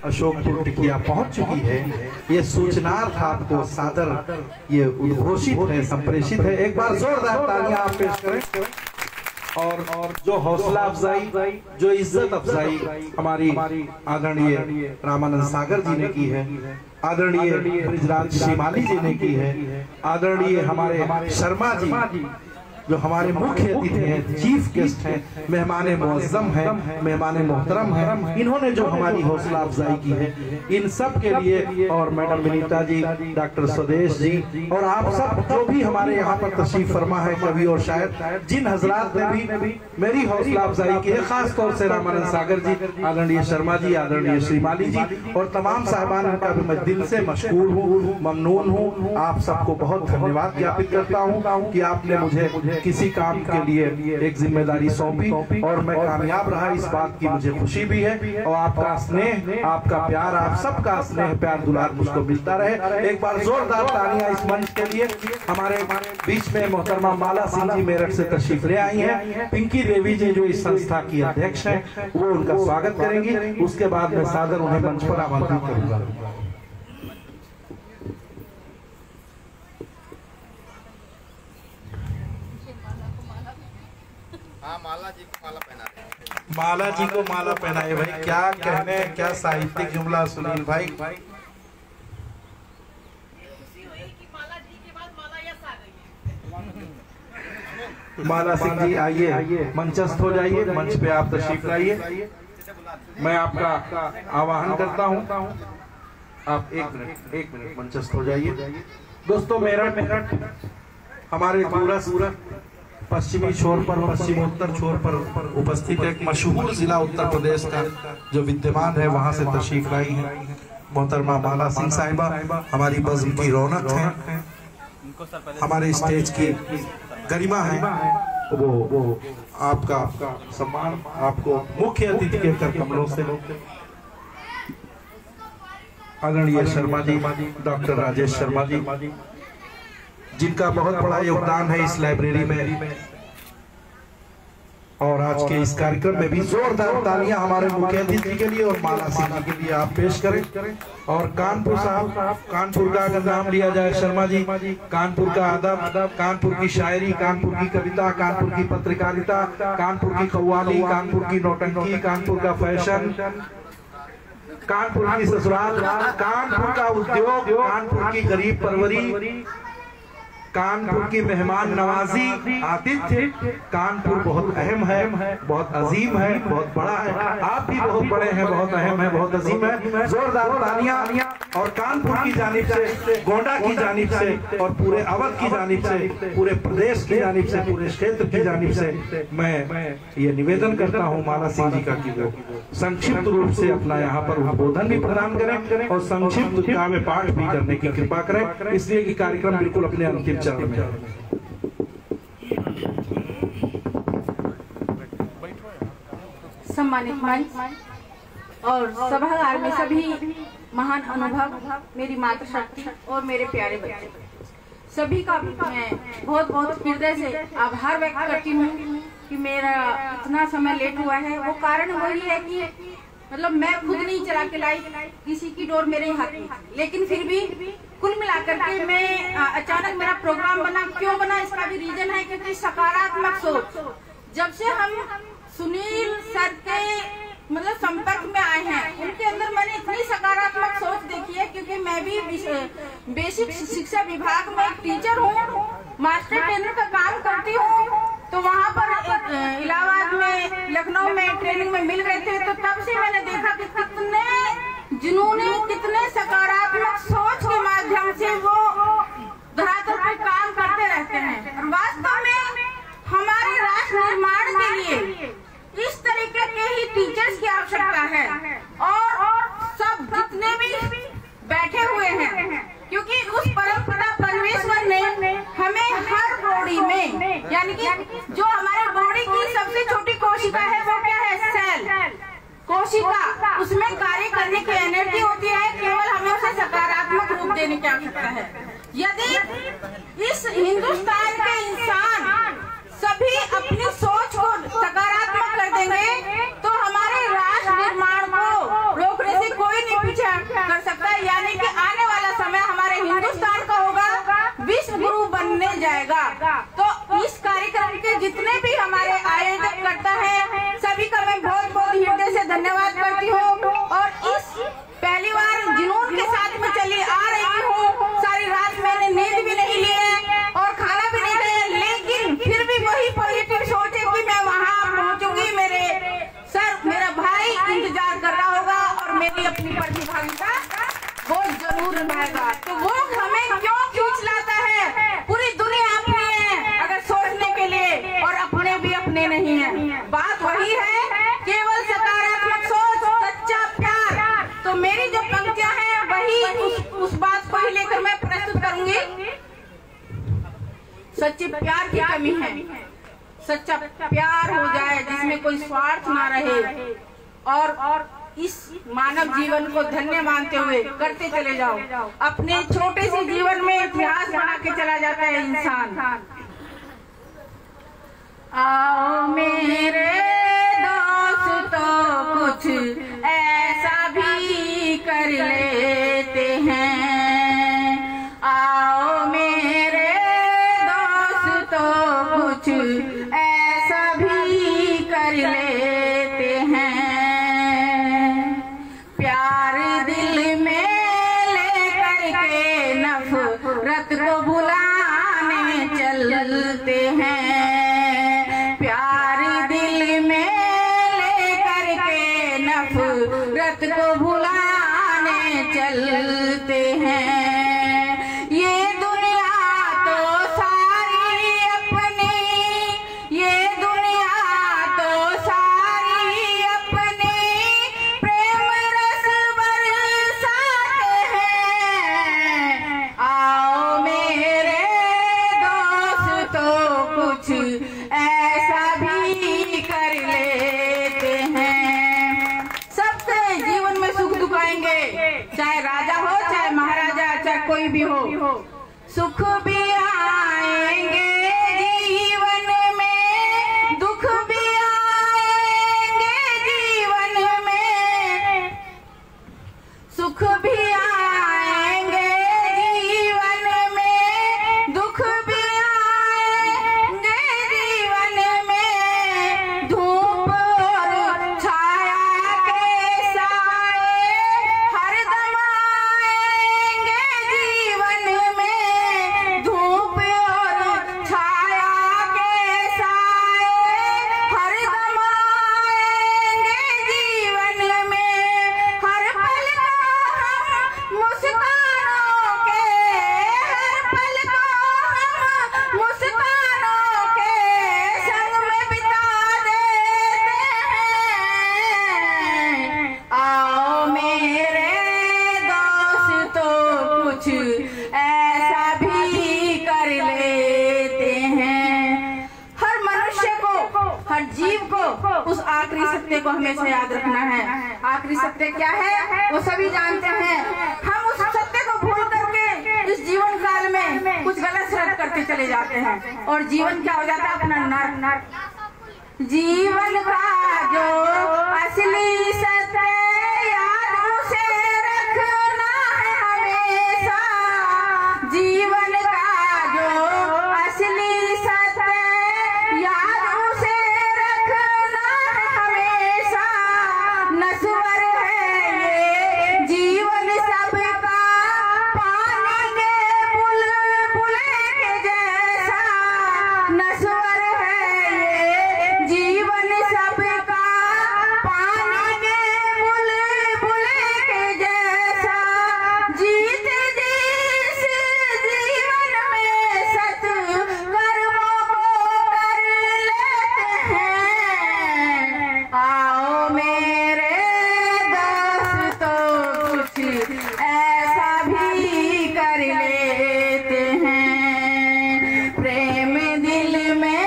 अशोकपुर टिकिया पहुंच चुकी है। ये सूचनार्थ आपको सादर ये उद्घोषित है, संप्रेषित है। एक बार जोरदार तालियां आप पेश करें। और जो हौसला अफजाई, जो इज्जत अफजाई हमारी आदरणीय रामानंद सागर जी ने की है, आदरणीय ब्रिजराज श्रीमाली जी ने की है, आदरणीय हमारे शर्मा जी जो हमारे मुख्य अतिथि हैं, चीफ गेस्ट हैं, मेहमान मुअज्जम हैं, मेहमान मोहतरम हैं, इन्होंने जो हमारी हौसला अफजाई की है, इन सब के लिए, और मैडम विनीता जी, डॉक्टर स्वदेश जी और आप सब जो भी हमारे यहाँ पर तशरीफ फरमा है कवि और शायर, जिन हजरात ने भी मेरी हौसला अफजाई की है, खास तौर से रामानंद सागर जी, आदरणीय शर्मा जी, आदरणीय श्रीमाली जी और तमाम साहिबान का भी मैं दिल से मशकूर हूँ, ममनून हूँ। आप सबको बहुत धन्यवाद ज्ञापित करता हूँ कि आपने मुझे किसी काम के लिए एक जिम्मेदारी सौंपी और मैं कामयाब रहा, इस बात की मुझे खुशी भी है। और आपका स्नेह, आपका प्यार, आप सबका स्नेह प्यार दुलार मुझको मिलता रहे। एक बार जोरदार तालियां इस मंच के लिए। हमारे बीच में मोहतरमा माला सिंह जी मेरठ से तशरीफ ले आई हैं। पिंकी देवी जी जो इस संस्था की अध्यक्ष हैं, वो उनका स्वागत करेंगी। उसके बाद मैं सादर उन्हें मंच पर आमंत्रित करूंगा। माला जी को माला पहना, माला जी को माला पहनाए। भाई क्या कहने, क्या साहित्यिक जुमला सुनील भाई। माला सिंह जी आइए, मंचस्थ हो जाइए, मंच पे आप तशरीफ लाइए। मैं आपका आवाहन करता हूं, आप एक मिनट मंचस्थ हो जाइए। दोस्तों मेरठ हमारे पूरा पश्चिमी छोर पर, पश्चिमोत्तर छोर पर उपस्थित एक मशहूर जिला उत्तर प्रदेश का जो विद्यमान है, वहां से तशरीफ लाई है मोहतरमा माला सिंह साहिबा। हमारी बज़्म की रौनक है, हमारे स्टेज की गरिमा है। वो आपका सम्मान आपको मुख्य अतिथि के कर कमलों से आदरणीय शर्मा जी, डॉक्टर राजेश शर्मा जी, जिनका बहुत बड़ा योगदान है इस लाइब्रेरी में। और आज के इस कार्यक्रम में भी जोरदार तालियां हमारे मुख्य अतिथि के लिए और माला सिंह जी के लिए आप पेश करें। और कानपुर साहब, कानपुर का अगर नाम लिया जाए शर्मा जी, कानपुर का अदब, कानपुर की शायरी, कानपुर की कविता, कानपुर की पत्रकारिता, कानपुर की कव्वाली, कानपुर की नौटंकी, कानपुर का फैशन, कानपुर की ससुराल, कानपुर का उद्योग, कानपुर की गरीब परवरी, कानपुर की मेहमान नवाजी, आतिथ्य। कानपुर बहुत अहम है, बहुत अजीम है, बहुत बड़ा है। आप भी बहुत बड़े हैं, बहुत अहम है, बहुत अजीम है। जोरदार तालियां। और कानपुर की जानिब से, गोंडा की जानिब से और पूरे अवध की जानिब से, पूरे प्रदेश की जानिब से, पूरे क्षेत्र की जानिब से मैं ये निवेदन करता हूँ माला सिंह जी का कि वो संक्षिप्त रूप से अपना यहाँ पर उद्बोधन भी प्रदान करें और संक्षिप्त काव्य पाठ भी करने की कृपा करें, इसलिए कि कार्यक्रम बिल्कुल अपने अंतिम चरण में है। सम्मानित मंच और सभागार में सभी महान अनुभव, मेरी मातृशक्ति और मेरे प्यारे बच्चे, सभी का मैं बहुत बहुत हृदय से आभार व्यक्त करती हूँ कि मेरा इतना समय लेट हुआ है। वो कारण वही है कि मतलब मैं खुद नहीं चला के लाई, किसी की डोर मेरे हाथ में, लेकिन फिर भी कुल मिलाकर के मैं अचानक मेरा प्रोग्राम बना। क्यों बना, इसका भी रीजन है क्योंकि सकारात्मक सोच, जब से हम सुनील सर के मतलब संपर्क में आए हैं, उनके अंदर मैंने इतनी सकारात्मक सोच देखी है। क्योंकि मैं भी बेसिक शिक्षा विभाग में एक टीचर हूँ, मास्टर ट्रेनर का काम करती हूँ। तो वहाँ पर इलाहाबाद में, लखनऊ में ट्रेनिंग में मिल रहे थे, तो तब से मैंने देखा कि कितने जिन्होंने कितने सकारात्मक सोच के माध्यम से वो धरातल पर काम करते रहते हैं। और वास्तव में हमारे राष्ट्र निर्माण के लिए इस तरीके के ही टीचर्स की आवश्यकता है। और सब जितने भी बैठे हुए हैं, क्योंकि उस परमपिता परमेश्वर ने हमें हर बॉडी में, यानी कि जो हमारे बॉडी की सबसे छोटी कोशिका है वो क्या है, सेल कोशिका, उसमें कार्य करने की एनर्जी होती है। केवल हमें उसे सकारात्मक रूप देने की आवश्यकता है। यदि इस हिंदुस्तान के इंसान सभी अपनी सोच को सकारात्मक कर देंगे तो हमारे राष्ट्र निर्माण को रोकने से कोई मेरी अपनी प्रतिभागिता वो जरूर निभाएगा। तो वो हमें क्यों खींच लाता है? पूरी दुनिया अपनी है अगर सोचने के लिए, और अपने भी अपने नहीं है। बात वही है, केवल सकारात्मक सोच, सच्चा प्यार। तो मेरी जो पंक्तियां हैं वही उस बात को ही लेकर मैं प्रस्तुत करूंगी। सच्चे प्यार की कमी है, सच्चा प्यार हो जाए जिसमें कोई स्वार्थ ना रहे, और इस मानव जीवन को धन्य मानते हुए करते चले जाओ। अपने छोटे से जीवन में इतिहास बना के चला जाता है इंसान। आओ मेरे दोस्तों कुछ ऐसा भी कर लेते हैं। आओ मेरे दोस्तों कुछ ऐसा भी कर लेते हैं। प्यार दिल में लेकर के नफरत को भुलाने चलते हैं। प्यार दिल में लेकर के नफरत को भुलाने चलते हैं। ये दुनिया तो सारी अपनी, ये दुनिया तो सारी अपनी प्रेम रस बरसाते हैं। आओ मेरे दोस्तों कुछ ऐसा भी कर लेते हैं। सबके जीवन में सुख दुख आएंगे, चाहे राजा हो, चाहे महाराजा, चाहे कोई भी हो। सुख भी आएंगे जीवन में, दुख भी आएंगे जीवन में। सुख भी आएंगे जीवन में, दुख भी आएंगे जीवन में। धूप और छाया के साए हरदम आएंगे जीवन में। धूप और छाया के साए हरदम आएंगे जीवन में। हर पल को हम मुस्कानों के, हर पल को हम मुस्कानों के संग में बिता देते हैं। आओ मेरे दोस्तों कुछ ऐसा भी कर लेते हैं। हर मनुष्य को, हर जीव को उस आखिरी सत्य को हमेशा याद रखना है। आखिरी सत्य क्या है वो सभी जानते हैं। हम उस सत्य को भूल करके इस जीवन काल में कुछ गलत शरत करते चले जाते हैं, और जीवन क्या हो जाता है? अपना नर्क। जीवन का जो असली सत्य याद उसे रखना है हमेशा। जीवन का जो असली सत्य याद उसे रखना है हमेशा। नश्वर है ये जीवन सबका, पानी के बुलबुले के जैसा। नश्वर है ये जीवन सबका, पानी के बुलबुले के जैसा। जीत जिस जीवन में सत्कर्मों को कर लेते हैं। आओ मेरे दोस्तों कुछ ऐसा भी कर लेते हैं। प्रेम दिल में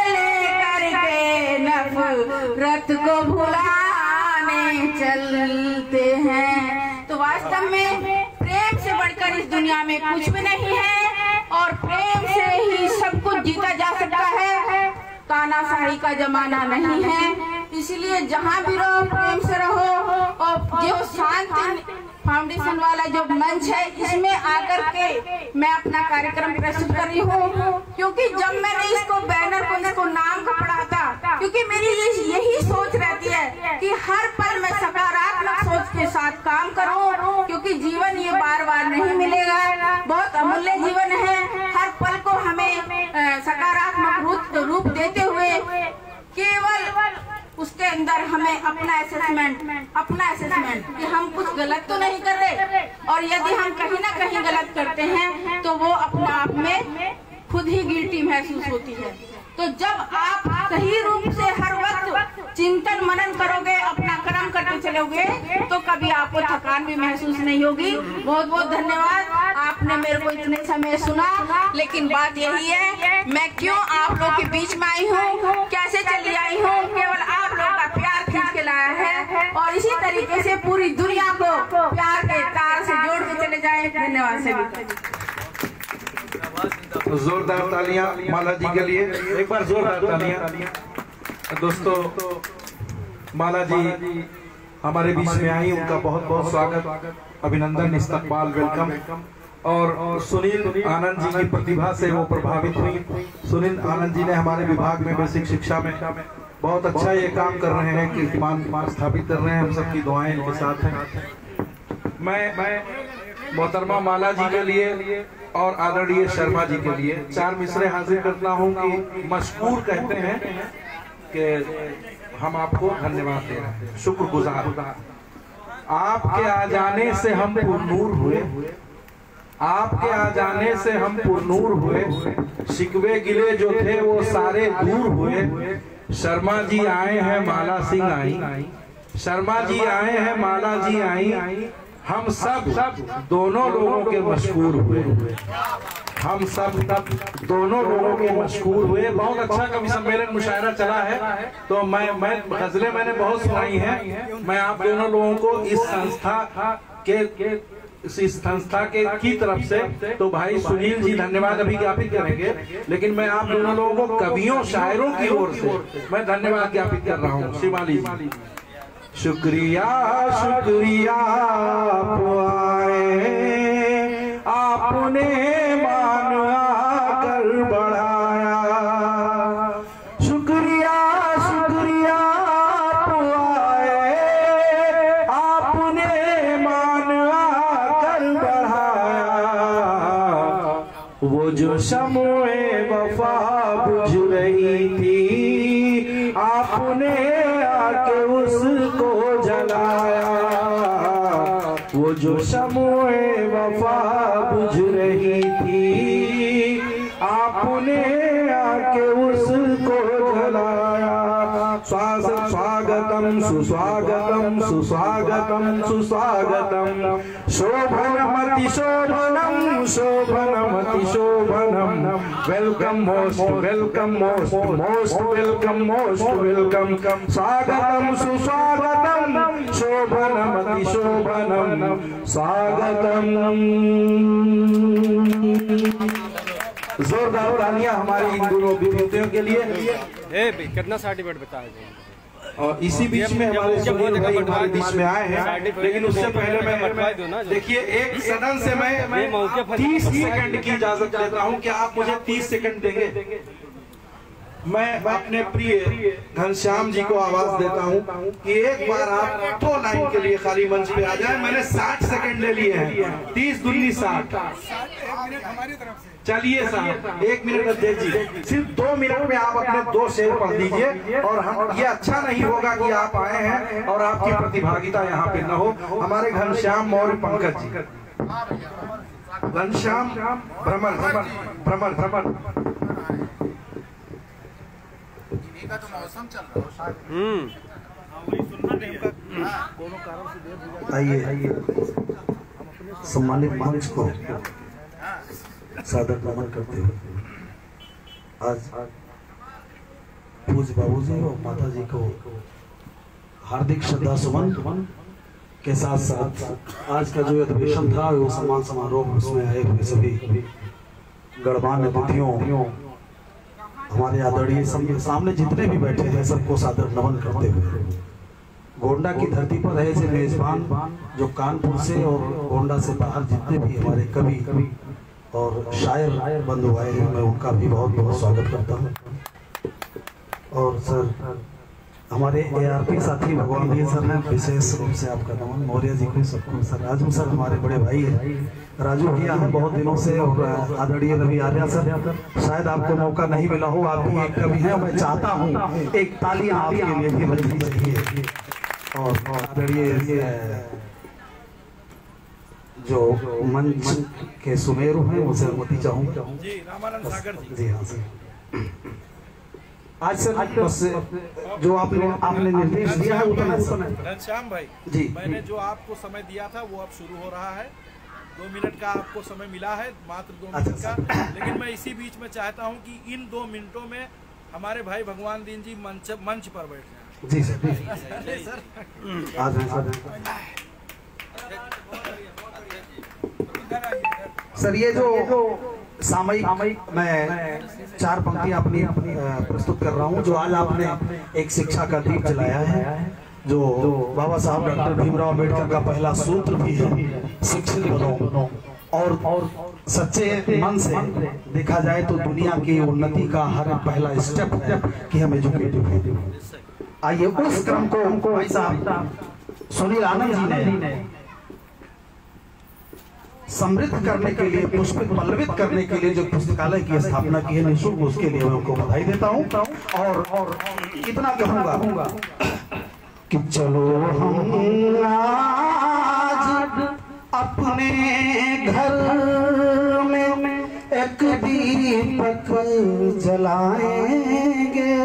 लेकर के नफरत को भुलाने चलते हैं। तो वास्तव में प्रेम से बढ़कर इस दुनिया में कुछ भी नहीं है, और प्रेम से ही सब कुछ जीता जा सकता है। तानाशाही का जमाना नहीं है, इसलिए जहाँ भी रहो प्रेम से रहो। और जो शांति फाउंडेशन वाला जो मंच है, इसमें आकर के मैं अपना कार्यक्रम प्रस्तुत कर रही हूँ। क्योंकि जब मैंने इसको बैनर को, इसको नाम का पढ़ा था, क्योंकि मेरी यही सोच रहती है कि हर पल मैं सकारात्मक सोच के साथ काम करूँ, क्योंकि जीवन ये बार बार नहीं मिलेगा, बहुत अमूल्य जीवन है। हर पल को हमें सकारात्मक रूप देते हुए केवल उसके अंदर हमें अपना असेसमेंट कि हम कुछ गलत तो नहीं कर रहे, और यदि हम कहीं ना कहीं गलत करते हैं तो वो अपने आप में खुद ही गिल्टी महसूस होती है। तो जब आप सही रूप से हर वक्त चिंतन मनन करोगे, अपना कर्म करते चलोगे, तो कभी आपको थकान भी महसूस नहीं होगी। बहुत बहुत धन्यवाद, आपने मेरे को इतने समय सुना। लेकिन बात यही है, मैं क्यों आप लोग के बीच में आई हूँ, कैसे चली आई हूँ, केवल आप लोग का प्यार खींच के लाया है, और इसी तरीके से पूरी दुनिया को प्यार के तार से जोड़ के चले जाए। धन्यवाद सभी। जोरदार तालियां माला जी के लिए, एक बार जोरदार तालियां। दोस्तों, माला जी हमारे बीच में आई, उनका बहुत बहुत स्वागत, अभिनंदन, इस्तकबाल, वेलकम। और सुनील आनंद जी की प्रतिभा से वो प्रभावित हुई। सुनील आनंद जी ने हमारे विभाग में बेसिक शिक्षा में बहुत अच्छा ये काम कर रहे हैं, कीर्तिमान स्थापित कर रहे हैं। हम सबकी दुआएं इनके साथ हैं। मैं मोहतरमा माला जी के लिए और आदरणीय शर्मा जी के लिए 4 मिसरे हाजिर करता हूं कि मशकूर कहते हैं कि हम आपको धन्यवाद दे रहे हैं, शुक्रगुजार। आपके आ जाने से हम पुरनूर हुए, आपके आ जाने से हम पुरनूर हुए, शिकवे गिले जो थे वो सारे दूर हुए। शर्मा जी आए हैं, माला सिंह आई, शर्मा जी आए हैं, माला जी आई, हम सब दोनों लोगों के मशहूर हुए, हम सब दोनों लोगों के मशहूर हुए। बहुत अच्छा कवि सम्मेलन मुशायरा चला है, तो मैं गजलें मैंने बहुत सुनाई हैं। मैं आप दोनों लोगों को इस संस्था के की तरफ से, तो भाई सुनील जी धन्यवाद अभी ज्ञापित करेंगे, लेकिन मैं आप दोनों लोगों को कवियों शायरों की ओर से मैं धन्यवाद ज्ञापित कर रहा हूँ। शिवाली जी, शुक्रिया शुक्रिया आप आए, आपने मान आकर बढ़ाया। शुक्रिया शुक्रिया आप आए, आपने मान आकर बढ़ाया। वो जो शम्ओ वफा बुझ रही थी, आपने आके उसको जलाया। वो जो शम्ओ वफा बुझ रही थी, आपने आके उसको जलाया। स्वागतम सुस्वागतम सुस्वागतम सुस्वागतम, शोभनमति शोभनम शोभनमति शोभनम। Welcome most welcome most most welcome most welcome. स्वागतम सुस्वागतम शोभनमति शोभनम स्वागतम। जोरदार तालियां हमारी इन दोनों विभूतियों के लिए। कितना सर्टिफिकेट बता दें। और इसी बीच में हमारे सुनील भाई हमारे बीच में आए हैं, लेकिन उससे पहले मैं देखिए, एक सदन से मैं 30 सेकंड की इजाजत लेता हूं। क्या आप मुझे 30 सेकंड देंगे? मैं अपने प्रिय घनश्याम जी को आवाज देता हूं कि एक बार आप 2 लाइन के लिए खाली मंच पे आ जाए। मैंने 60 सेकंड ले लिए हैं, 30 दूनी 60। चलिए साहब, 1 मिनट अध्यक्ष जी, सिर्फ 2 मिनट में आप अपने 2 शेर पढ़ दीजिए। और हम, ये अच्छा नहीं होगा कि आप आए हैं और आपकी प्रतिभागिता यहाँ पे न हो। हमारे घनश्याम मौर्य पंकज जी, घनश्याम भ्रमर भ्रमर भ्रमर भ्रमर। का तो मौसम चल रहा है। आइए सम्मानित मंच को सादर नमन करते हुए आज पूज्य बाबूजी और माता जी को हार्दिक श्रद्धा सुमन के साथ साथ आज का जो अधिवेशन था वो सम्मान समारोह, उसमें आए हुए सभी गणमान्य अतिथियों, हमारे आदरणीय सामने जितने भी बैठे हैं सबको सादर नमन करते हुए गोंडा की धरती पर रहे से मेजबान जो कानपुर से और गोंडा से बाहर जितने भी हमारे कवि और शायर बंधु आए हैं, मैं उनका भी बहुत बहुत स्वागत करता हूँ। और सर हमारे ARP साथी भगवान जी सर हैं, विशेष रूप से आपका नमन। मौर्य जी को, सबको, सर राजू सर हमारे बड़े भाई हैं, राजू भैया हैं बहुत दिनों से, और आदरणीय रवि आर्या सर, शायद आपको मौका नहीं मिला हो, आप भी एक कवि हैं। मैं चाहता हूँ एक तालियां आपके लिए भी बजनी चाहिए। और आदरणीय जो मंच के सुमेरु हैं उनसे अनुमति चाहूँगा जी, रामानंद सागर जी। जी हाँ सर। आज सर बस जो आपने निर्देश दिया है उतना घनश्याम भाई जी, मैंने जो आपको समय दिया था वो अब शुरू हो रहा है। 2 मिनट का आपको समय मिला है, मात्र 2 मिनट का। लेकिन मैं इसी बीच में चाहता हूं कि इन 2 मिनटों में हमारे भाई भगवान दीन जी मंच पर बैठ जाएं। जी सर, सर ये जो सामयिक मैं 4 पंक्तियां अपनी प्रस्तुत कर रहा हूं, जो आज आपने एक शिक्षा का दीप जलाया है, जो बाबा साहब डॉक्टर भीमराव अम्बेडकर का पहला सूत्र भी है, शिक्षित बनो। और सच्चे मन से देखा जाए तो दुनिया की उन्नति का हर पहला स्टेप है कि हम एजुकेटेड हैं। आइए उस क्रम को भाई साहब सुनील आनंद जी ने समृद्ध करने के लिए, पुष्पित पल्लवित करने के लिए जो पुस्तकालय की स्थापना की है निःशुल्क, उसके लिए मैं उनको बधाई देता हूं। और इतना कहूंगा कि चलो हम आज अपने घर में एक दीपक जलाएंगे।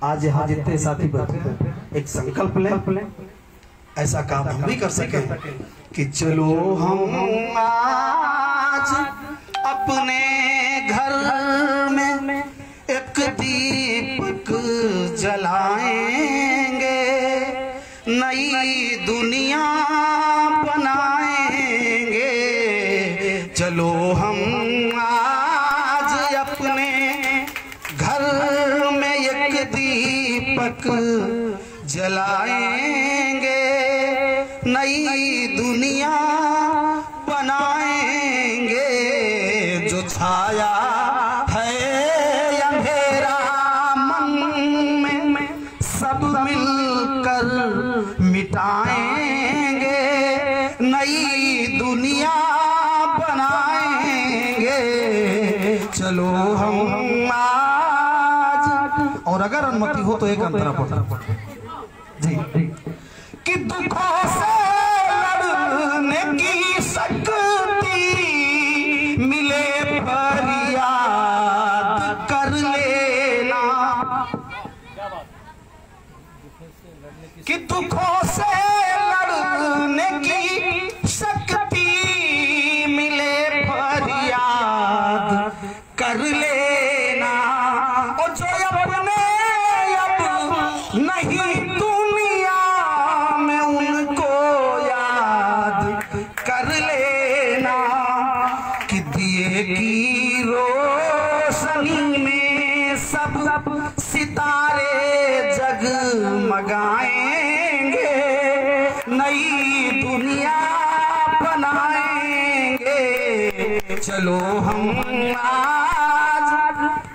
आज यहाँ जितने साथी बैठे एक संकल्प लें, ऐसा काम हम भी कर सके कि चलो हम आज अपने घर में एक दीपक जलाएंगे, नई दुनिया बनाएंगे। चलो हम आज अपने घर में एक दीपक जलाएंगे, नई दुनिया बनाएंगे। जो छाया है अंधेरा मन में सब मिलकर मिटाएंगे, नई दुनिया बनाएंगे। चलो हम आज, और अगर अनुमति हो तो एक अंतरा पढ़ जी, कि दुखों से लड़ने की शक्ति मिले फरियाद कर लेना, कि दुखों से लड़ने की शक्ति मिले फरियाद कर लेना। और जो अपने अब नहीं दुनिया में उनको याद कर लेना, कि दिए की रोशनी में सब सितारे जगमगाएंगे, नई दुनिया बनाएंगे। चलो हम आज,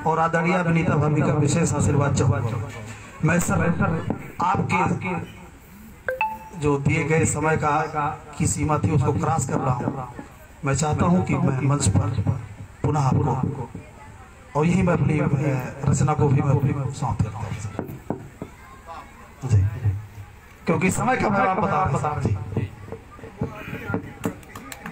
और आदरणीय विनीता भाभी का विशेष आशीर्वाद चाहूंगा। मैं सर आपके जो दिए गए समय की सीमा थी उसको क्रॉस कर रहा हूँ। मैं चाहता हूँ कि मैं मंच पर पुनः आपको, और यही मैं अपनी रचना को भी मैं सौंप देता हूँ जी, क्योंकि समय का मैं आप बता जी।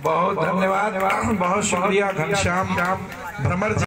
बहुत धन्यवाद, बहुत शुक्रिया घनश्याम भ्रमर जी।